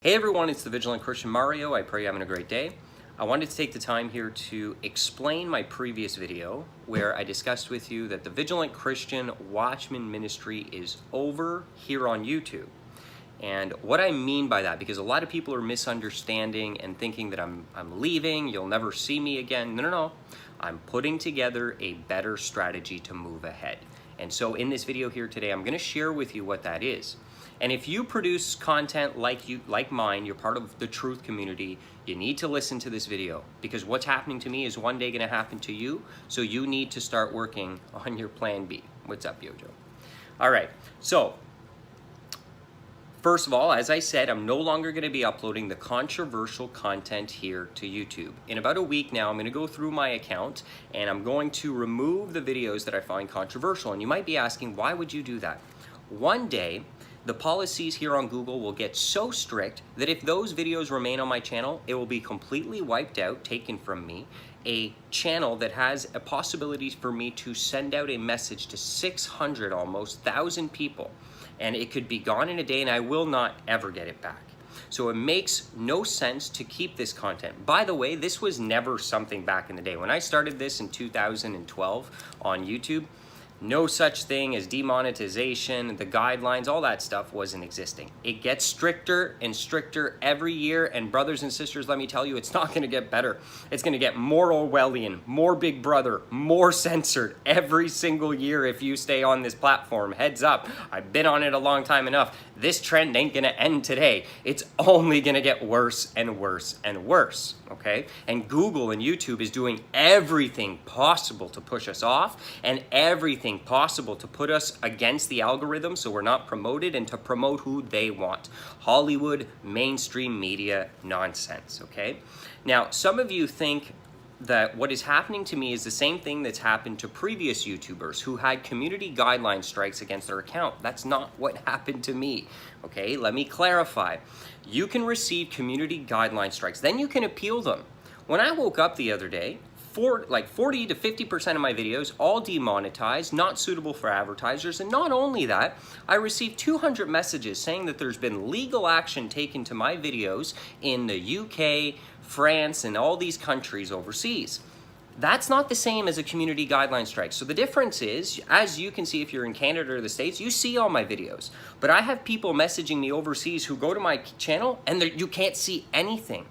Hey everyone, it's the Vigilant Christian Mario. I pray you're having a great day. I wanted to take the time here to explain my previous video where I discussed with you that the Vigilant Christian Watchman Ministry is over here on YouTube. And what I mean by that, because a lot of people are misunderstanding and thinking that I'm leaving, you'll never see me again. No. I'm putting together a better strategy to move ahead. And so in this video here today, I'm going to share with you what that is. And if you produce content like mine, you're part of the truth community, you need to listen to this video, because what's happening to me is one day going to happen to you. So you need to start working on your plan B. What's up, Yojo? All right. So first of all, as I said, I'm no longer going to be uploading the controversial content here to YouTube. In about a week now, I'm going to go through my account and I'm going to remove the videos that I find controversial. And you might be asking, why would you do that? One day, the policies here on Google will get so strict that if those videos remain on my channel, it will be completely wiped out, taken from me, a channel that has a possibility for me to send out a message to 600, almost 1,000 people. And it could be gone in a day and I will not ever get it back. So it makes no sense to keep this content. By the way, this was never something back in the day. When I started this in 2012 on YouTube, no such thing as demonetization, the guidelines, all that stuff wasn't existing. It gets stricter and stricter every year, and brothers and sisters, let me tell you, it's not going to get better. It's going to get more Orwellian, more Big Brother, more censored every single year if you stay on this platform. Heads up, I've been on it a long time enough. This trend ain't going to end today. It's only going to get worse and worse and worse, okay? And Google and YouTube is doing everything possible to push us off and everything possible to put us against the algorithm so we're not promoted and to promote who they want. Hollywood, mainstream media nonsense, okay? Now, some of you think that what is happening to me is the same thing that's happened to previous YouTubers who had community guideline strikes against their account. That's not what happened to me, okay? Let me clarify. You can receive community guideline strikes, then you can appeal them. When I woke up the other day, 40 to 50% of my videos all demonetized, not suitable for advertisers, and not only that, I received 200 messages saying that there's been legal action taken to my videos in the UK, France, and all these countries overseas. That's not the same as a community guideline strike. So the difference is, as you can see if you're in Canada or the States, you see all my videos. But I have people messaging me overseas who go to my channel and you can't see anything.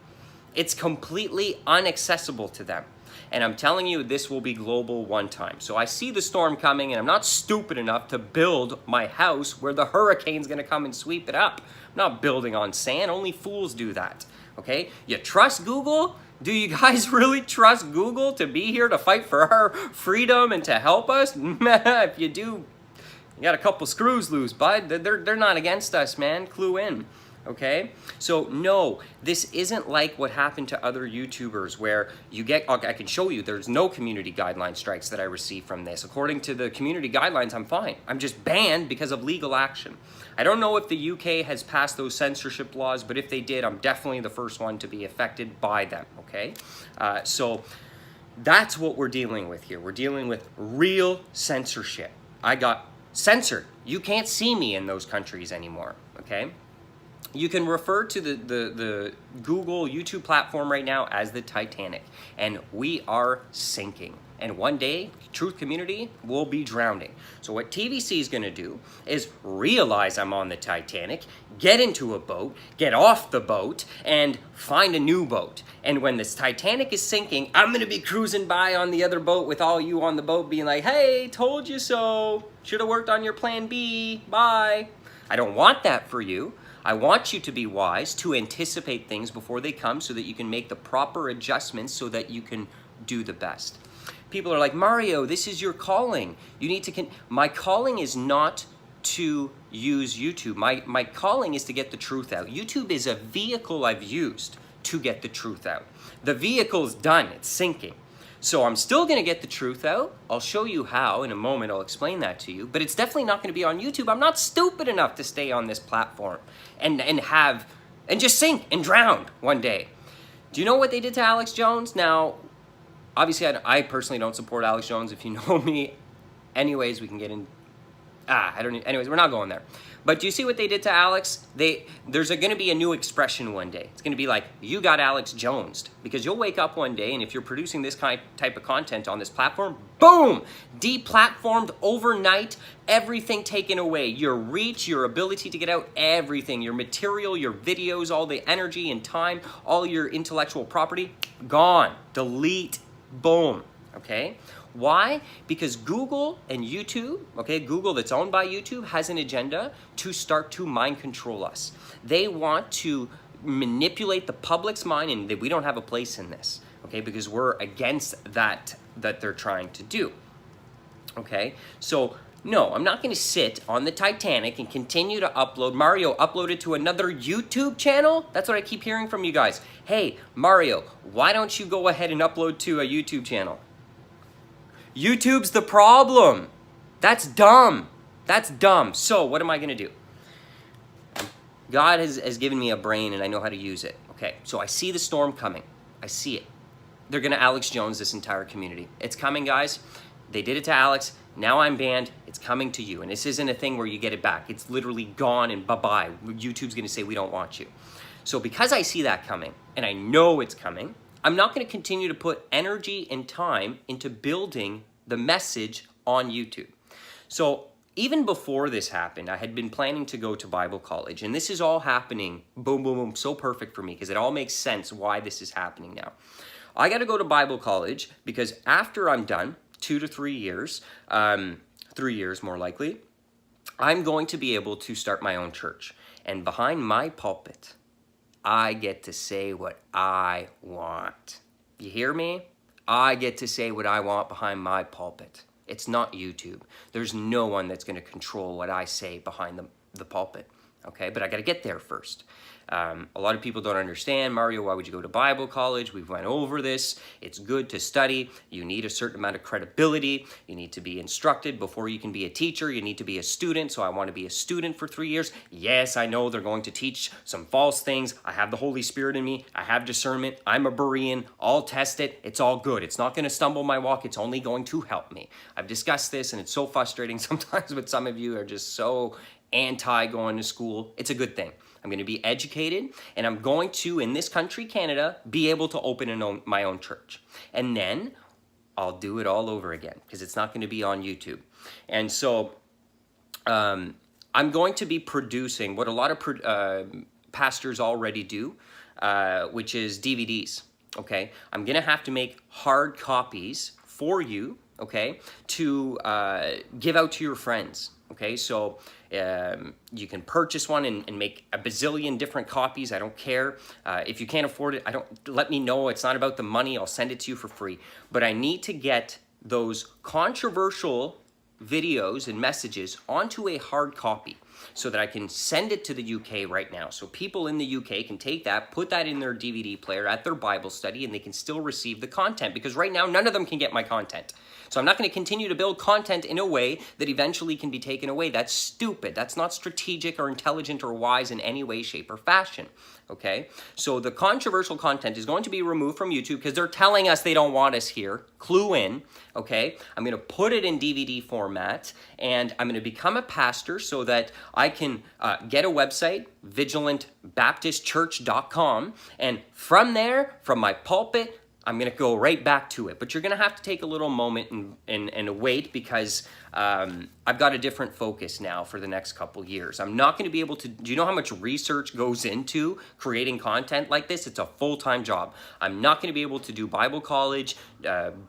It's completely inaccessible to them. And I'm telling you, this will be global one time. So I see the storm coming, and I'm not stupid enough to build my house where the hurricane's gonna come and sweep it up. I'm not building on sand, only fools do that, okay? You trust Google? Do you guys really trust Google to be here to fight for our freedom and to help us? If you do, you got a couple screws loose, bud. They're not against us, man. Clue in. Okay, so no, this isn't like what happened to other YouTubers where you get, I can show you, there's no community guideline strikes that I receive from this. According to the community guidelines, I'm fine. I'm just banned because of legal action. I don't know if the UK has passed those censorship laws, but if they did, I'm definitely the first one to be affected by them, okay? So that's what we're dealing with here. We're dealing with real censorship. I got censored. You can't see me in those countries anymore, okay? You can refer to the Google YouTube platform right now as the Titanic, and we are sinking. And one day, truth community will be drowning. So what TVC is going to do is realize I'm on the Titanic, get into a boat, get off the boat, and find a new boat. And when this Titanic is sinking, I'm going to be cruising by on the other boat with all you on the boat being like, hey, told you so. Should have worked on your plan B. Bye. I don't want that for you. I want you to be wise, to anticipate things before they come so that you can make the proper adjustments so that you can do the best. People are like, Mario, this is your calling. You need to, my calling is not to use YouTube. My calling is to get the truth out. YouTube is a vehicle I've used to get the truth out. The vehicle's done, it's sinking. So I'm still going to get the truth out. I'll show you how in a moment. I'll explain that to you. But it's definitely not going to be on YouTube. I'm not stupid enough to stay on this platform and just sink and drown one day. Do you know what they did to Alex Jones? Now, obviously, I personally don't support Alex Jones. If you know me, anyways, we can get in. Anyways, we're not going there. But do you see what they did to Alex? There's going to be a new expression one day. It's going to be like, you got Alex Jonesed. Because you'll wake up one day, and if you're producing this type of content on this platform, boom! Deplatformed overnight, everything taken away. Your reach, your ability to get out, everything. Your material, your videos, all the energy and time, all your intellectual property, gone. Delete, boom, okay? Why? Because Google and YouTube, okay, Google that's owned by YouTube has an agenda to start to mind control us. They want to manipulate the public's mind, and we don't have a place in this, okay, because we're against that they're trying to do, okay? So, no, I'm not going to sit on the Titanic and continue to upload. Mario uploaded to another YouTube channel? That's what I keep hearing from you guys. Hey, Mario, why don't you go ahead and upload to a YouTube channel? YouTube's the problem. That's dumb. That's dumb. So what am I going to do? God has given me a brain, and I know how to use it. Okay, so I see the storm coming. I see it. They're going to Alex Jones this entire community. It's coming, guys. They did it to Alex. Now I'm banned. It's coming to you. And this isn't a thing where you get it back. It's literally gone and bye-bye. YouTube's going to say, we don't want you. So because I see that coming, and I know it's coming, I'm not going to continue to put energy and time into building the message on YouTube. So even before this happened, I had been planning to go to Bible college, and this is all happening, boom, boom, boom, so perfect for me because it all makes sense why this is happening now. I got to go to Bible college because after I'm done, 2 to 3 years, 3 years more likely, I'm going to be able to start my own church. And behind my pulpit, I get to say what I want. You hear me? I get to say what I want behind my pulpit. It's not YouTube. There's no one that's going to control what I say behind the pulpit. Okay, but I got to get there first. A lot of people don't understand, Mario, why would you go to Bible college? We've went over this. It's good to study. You need a certain amount of credibility. You need to be instructed before you can be a teacher. You need to be a student. So I want to be a student for 3 years. Yes, I know they're going to teach some false things. I have the Holy Spirit in me. I have discernment. I'm a Berean. I'll test it. It's all good. It's not going to stumble my walk. It's only going to help me. I've discussed this, and it's so frustrating sometimes, but some of you are just so anti going to school. It's a good thing. I'm going to be educated, and I'm going to, in this country, Canada, be able to open my own church. And then I'll do it all over again because it's not going to be on YouTube. And so I'm going to be producing what a lot of pastors already do, which is DVDs, okay? I'm going to have to make hard copies for you, okay, to give out to your friends. Okay, so you can purchase one and make a bazillion different copies. I don't care. If you can't afford it, let me know. It's not about the money. I'll send it to you for free. But I need to get those controversial videos and messages onto a hard copy so that I can send it to the UK right now. So people in the UK can take that, put that in their DVD player at their Bible study, and they can still receive the content because right now none of them can get my content. So I'm not going to continue to build content in a way that eventually can be taken away. That's stupid. That's not strategic or intelligent or wise in any way, shape, or fashion. Okay? So the controversial content is going to be removed from YouTube because they're telling us they don't want us here. Clue in. Okay? I'm going to put it in DVD format, and I'm going to become a pastor so that I can get a website, vigilantbaptistchurch.com, and from there, from my pulpit, I'm going to go right back to it. But you're going to have to take a little moment and wait because I've got a different focus now for the next couple years. I'm not going to be able to... Do you know how much research goes into creating content like this? It's a full-time job. I'm not going to be able to do Bible college,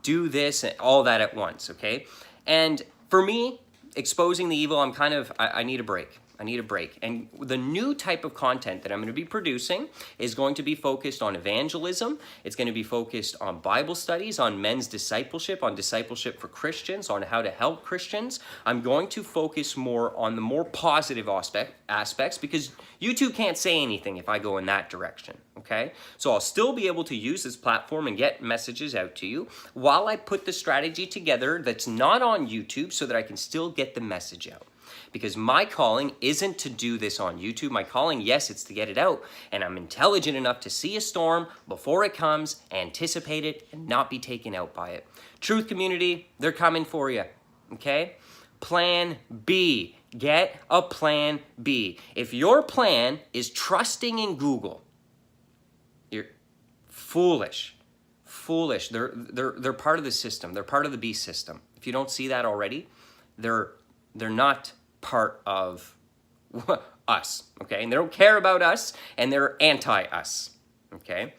do this, and all that at once, okay? And for me, exposing the evil, I need a break. I need a break. And the new type of content that I'm going to be producing is going to be focused on evangelism. It's going to be focused on Bible studies, on men's discipleship, on discipleship for Christians, on how to help Christians. I'm going to focus more on the more positive aspects because YouTube can't say anything if I go in that direction, okay? So I'll still be able to use this platform and get messages out to you while I put the strategy together that's not on YouTube so that I can still get the message out. Because my calling isn't to do this on YouTube. My calling, yes, it's to get it out. And I'm intelligent enough to see a storm before it comes, anticipate it, and not be taken out by it. Truth community, they're coming for you, okay? Plan B. Get a plan B. If your plan is trusting in Google, you're foolish. Foolish. They're part of the system. They're part of the beast system. If you don't see that already, they're not part of us, okay? And they don't care about us, and they're anti-us, okay?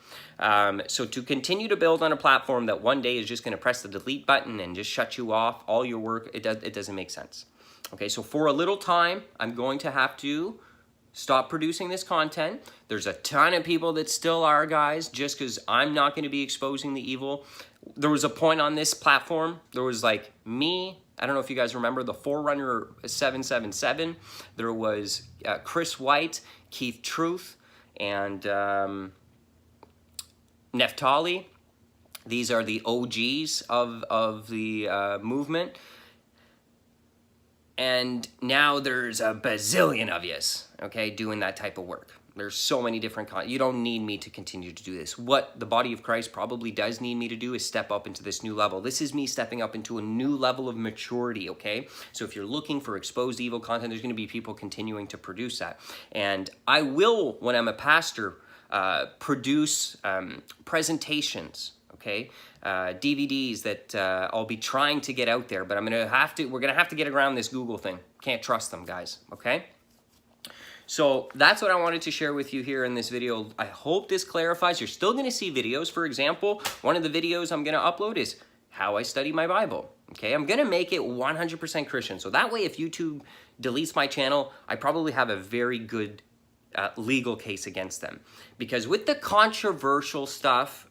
So to continue to build on a platform that one day is just going to press the delete button and just shut you off all your work, it doesn't make sense. Okay, so for a little time, I'm going to have to stop producing this content. There's a ton of people that still are, guys, just because I'm not going to be exposing the evil. There was a point on this platform, there was like me, I don't know if you guys remember the Forerunner 777. There was Chris White, Keith Truth, and Neftali. These are the OGs of the movement. And now there's a bazillion of yous, okay, doing that type of work. There's so many different you don't need me to continue to do this. What the body of Christ probably does need me to do is step up into this new level. This is me stepping up into a new level of maturity, okay? So if you're looking for exposed evil content, there's going to be people continuing to produce that. And I will, when I'm a pastor, produce presentations, okay? DVDs that I'll be trying to get out there, but we're gonna have to get around this Google thing. Can't trust them, guys, okay? So that's what I wanted to share with you here in this video. I hope this clarifies. You're still gonna see videos. For example, one of the videos I'm gonna upload is how I study my Bible, okay? I'm gonna make it 100% Christian. So that way, if YouTube deletes my channel, I probably have a very good legal case against them. Because with the controversial stuff,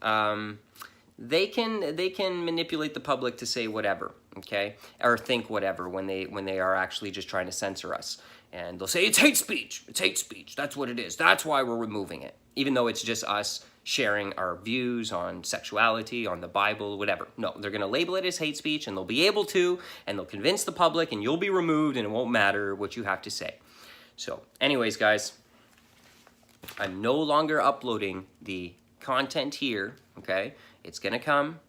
they can manipulate the public to say whatever, okay, or think whatever when they are actually just trying to censor us. And they'll say it's hate speech. It's hate speech. That's what it is. That's why we're removing it, even though it's just us sharing our views on sexuality, on the Bible, whatever. No, they're gonna label it as hate speech, and they'll be able to, and they'll convince the public, and you'll be removed, and it won't matter what you have to say. So, anyways, guys, I'm no longer uploading the content here, okay? It's gonna come.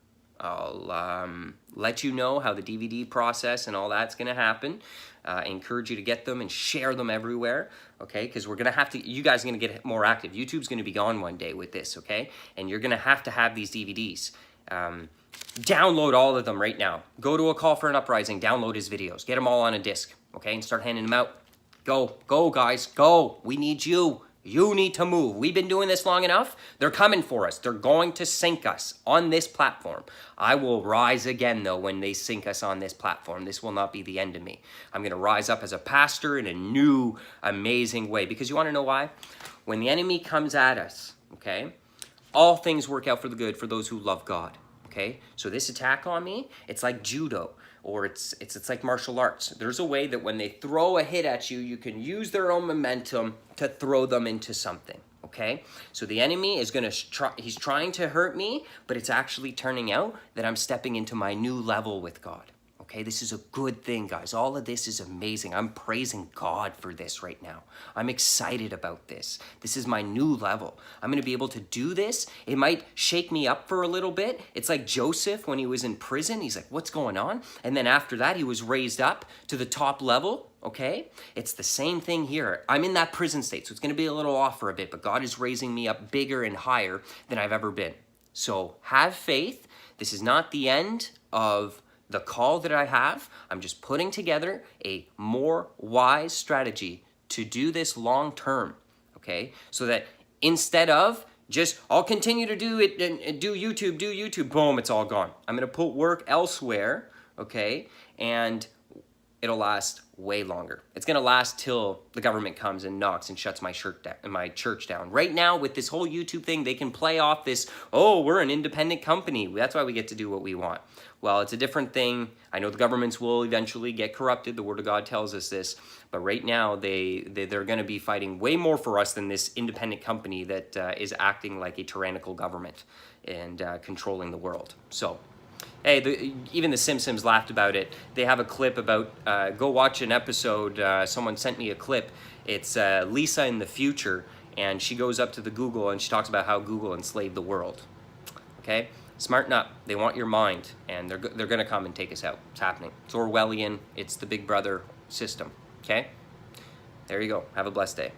I'll let you know how the DVD process and all that's gonna happen. I encourage you to get them and share them everywhere, okay? Because we're gonna have to, you guys are gonna get more active. YouTube's gonna be gone one day with this, okay? And you're gonna have these DVDs. Download all of them right now. Go to A Call for an Uprising, download his videos. Get them all on a disc, okay? And start handing them out. Go, guys, go. We need you. You need to move. We've been doing this long enough. They're coming for us. They're going to sink us on this platform. I will rise again, though, when they sink us on this platform. This will not be the end of me. I'm going to rise up as a pastor in a new, amazing way. Because you want to know why? When the enemy comes at us, okay, all things work out for the good for those who love God, okay? So this attack on me, it's like judo. Or it's like martial arts. There's a way that when they throw a hit at you, you can use their own momentum to throw them into something, okay? So the enemy is he's trying to hurt me, but it's actually turning out that I'm stepping into my new level with God, okay? This is a good thing, guys. All of this is amazing. I'm praising God for this right now. I'm excited about this. This is my new level. I'm going to be able to do this. It might shake me up for a little bit. It's like Joseph when he was in prison. He's like, what's going on? And then after that, he was raised up to the top level, okay? It's the same thing here. I'm in that prison state, so it's going to be a little off for a bit, but God is raising me up bigger and higher than I've ever been. So have faith. This is not the end of the call that I have. I'm just putting together a more wise strategy to do this long term, okay? So that instead of just, I'll continue to do it and do YouTube, boom, it's all gone. I'm gonna put work elsewhere, okay? And it'll last way longer. It's gonna last till the government comes and knocks and shuts my church down. Right now, with this whole YouTube thing, they can play off this, oh, we're an independent company. That's why we get to do what we want. Well, it's a different thing. I know the governments will eventually get corrupted. The Word of God tells us this. But right now, they're gonna be fighting way more for us than this independent company that is acting like a tyrannical government and controlling the world. So, hey, even the Simpsons laughed about it. They have a clip about, go watch an episode. Someone sent me a clip. It's Lisa in the future, and she goes up to the Google and she talks about how Google enslaved the world. Okay? Smarten up. They want your mind, and they're going to come and take us out. It's happening. It's Orwellian. It's the Big Brother system. Okay? There you go. Have a blessed day.